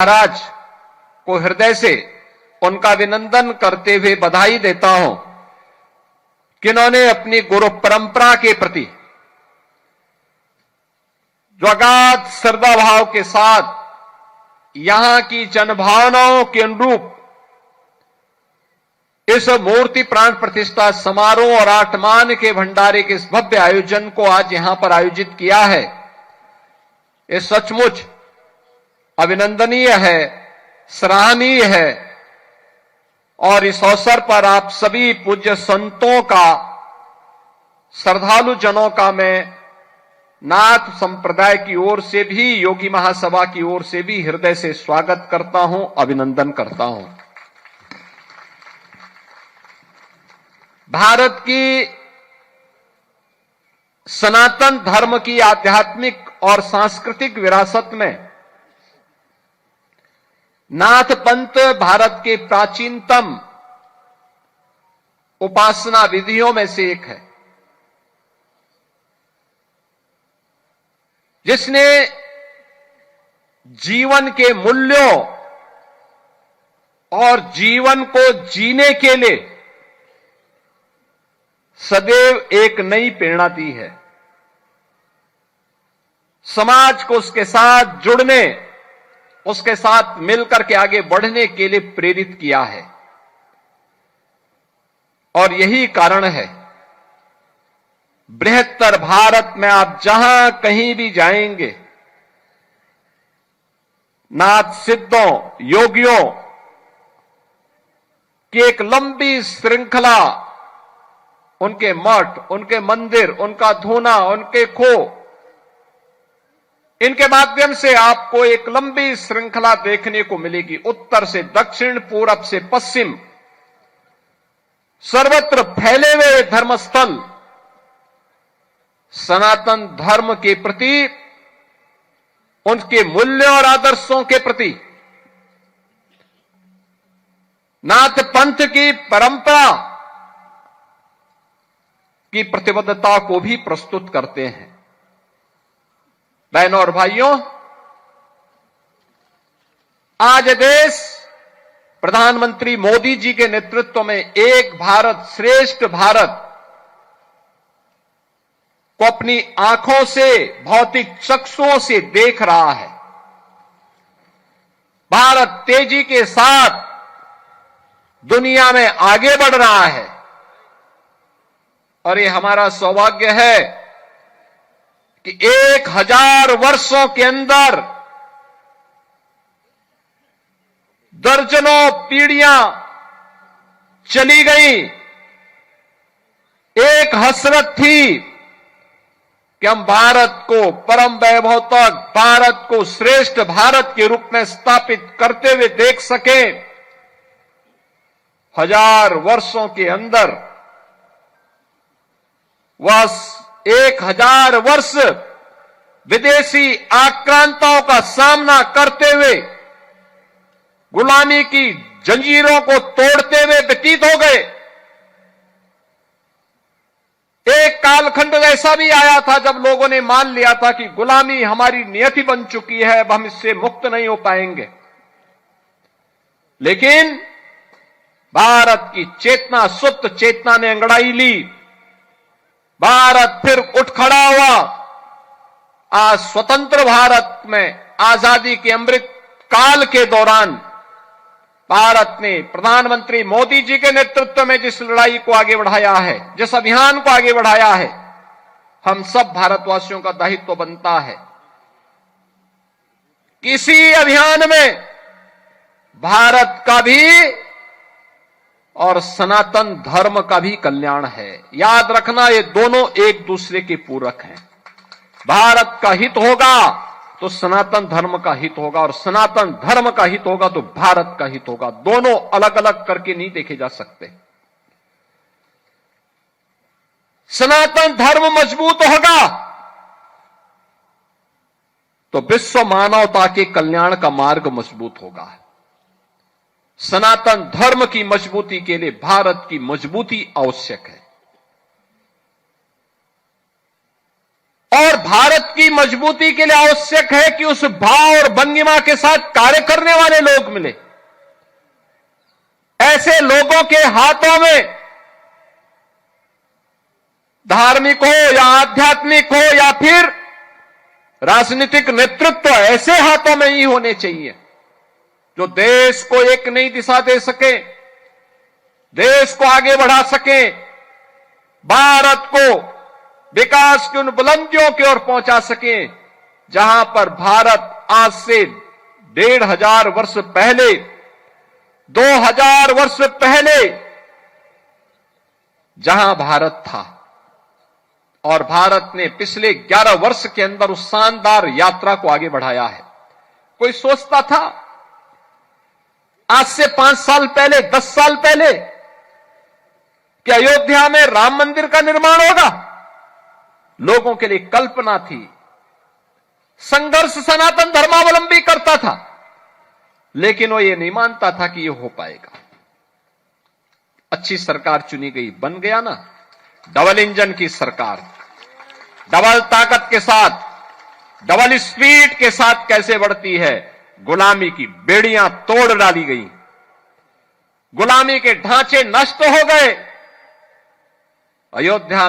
महाराज को हृदय से उनका अभिनंदन करते हुए बधाई देता हूं कि उन्होंने अपनी गुरु परंपरा के प्रति जो अगाध श्रद्धा भाव के साथ यहां की जनभावनाओं के अनुरूप इस मूर्ति प्राण प्रतिष्ठा समारोह और आठमान के भंडारे के इस भव्य आयोजन को आज यहां पर आयोजित किया है, ये सचमुच अभिनंदनीय है, सराहनीय है। और इस अवसर पर आप सभी पूज्य संतों का, श्रद्धालु जनों का मैं नाथ संप्रदाय की ओर से भी, योगी महासभा की ओर से भी हृदय से स्वागत करता हूं, अभिनंदन करता हूं। भारत की सनातन धर्म की आध्यात्मिक और सांस्कृतिक विरासत में नाथ पंथ भारत के प्राचीनतम उपासना विधियों में से एक है, जिसने जीवन के मूल्यों और जीवन को जीने के लिए सदैव एक नई प्रेरणा दी है, समाज को उसके साथ जुड़ने, उसके साथ मिलकर के आगे बढ़ने के लिए प्रेरित किया है। और यही कारण है बृहत्तर भारत में आप जहां कहीं भी जाएंगे, नाथ सिद्धों, योगियों की एक लंबी श्रृंखला, उनके मठ, उनके मंदिर, उनका धूना, उनके खो, इनके माध्यम से आपको एक लंबी श्रृंखला देखने को मिलेगी। उत्तर से दक्षिण, पूरब से पश्चिम, सर्वत्र फैले हुए धर्मस्थल सनातन धर्म के प्रति, उनके मूल्यों और आदर्शों के प्रति, नाथ पंथ की परंपरा की प्रतिबद्धता को भी प्रस्तुत करते हैं। बहनों और भाइयों, आज देश प्रधानमंत्री मोदी जी के नेतृत्व में एक भारत श्रेष्ठ भारत को अपनी आंखों से, भौतिक चक्षुओं से देख रहा है। भारत तेजी के साथ दुनिया में आगे बढ़ रहा है और ये हमारा सौभाग्य है कि 1000 वर्षों के अंदर दर्जनों पीढ़ियां चली गई। एक हसरत थी कि हम भारत को परम वैभव तक, भारत को श्रेष्ठ भारत के रूप में स्थापित करते हुए देख सके। 1000 वर्षों के अंदर वह 1000 वर्ष विदेशी आक्रांताओं का सामना करते हुए, गुलामी की जंजीरों को तोड़ते हुए व्यतीत हो गए। एक कालखंड ऐसा भी आया था जब लोगों ने मान लिया था कि गुलामी हमारी नियति बन चुकी है, अब हम इससे मुक्त नहीं हो पाएंगे। लेकिन भारत की चेतना, सुप्त चेतना ने अंगड़ाई ली, भारत फिर उठ खड़ा हुआ। आज स्वतंत्र भारत में आजादी के अमृत काल के दौरान भारत ने प्रधानमंत्री मोदी जी के नेतृत्व में जिस लड़ाई को आगे बढ़ाया है, जिस अभियान को आगे बढ़ाया है, हम सब भारतवासियों का दायित्व बनता है। किसी अभियान में भारत का भी और सनातन धर्म का भी कल्याण है। याद रखना, ये दोनों एक दूसरे के पूरक हैं। भारत का हित होगा तो सनातन धर्म का हित होगा, और सनातन धर्म का हित होगा तो भारत का हित होगा। दोनों अलग अलग करके नहीं देखे जा सकते। सनातन धर्म मजबूत होगा तो विश्व मानवता के कल्याण का मार्ग मजबूत होगा। सनातन धर्म की मजबूती के लिए भारत की मजबूती आवश्यक है। और भारत की मजबूती के लिए आवश्यक है कि उस भाव और भंगिमा के साथ कार्य करने वाले लोग मिले। ऐसे लोगों के हाथों में, धार्मिक हो या आध्यात्मिक हो या फिर राजनीतिक नेतृत्व, ऐसे हाथों में ही होने चाहिए जो देश को एक नई दिशा दे सके, देश को आगे बढ़ा सके, भारत को विकास की उन बुलंदियों की ओर पहुंचा सके जहां पर भारत आज से 1500 वर्ष पहले, 2000 वर्ष पहले जहां भारत था। और भारत ने पिछले 11 वर्ष के अंदर उस शानदार यात्रा को आगे बढ़ाया है। कोई सोचता था आज से 5 साल पहले, 10 साल पहले कि अयोध्या में राम मंदिर का निर्माण होगा? लोगों के लिए कल्पना थी। संघर्ष सनातन धर्मावलंबी करता था, लेकिन वो ये नहीं मानता था कि ये हो पाएगा। अच्छी सरकार चुनी गई, बन गया ना डबल इंजन की सरकार, डबल ताकत के साथ, डबल स्पीड के साथ कैसे बढ़ती है। गुलामी की बेड़ियां तोड़ डाली गई, गुलामी के ढांचे नष्ट हो गए। अयोध्या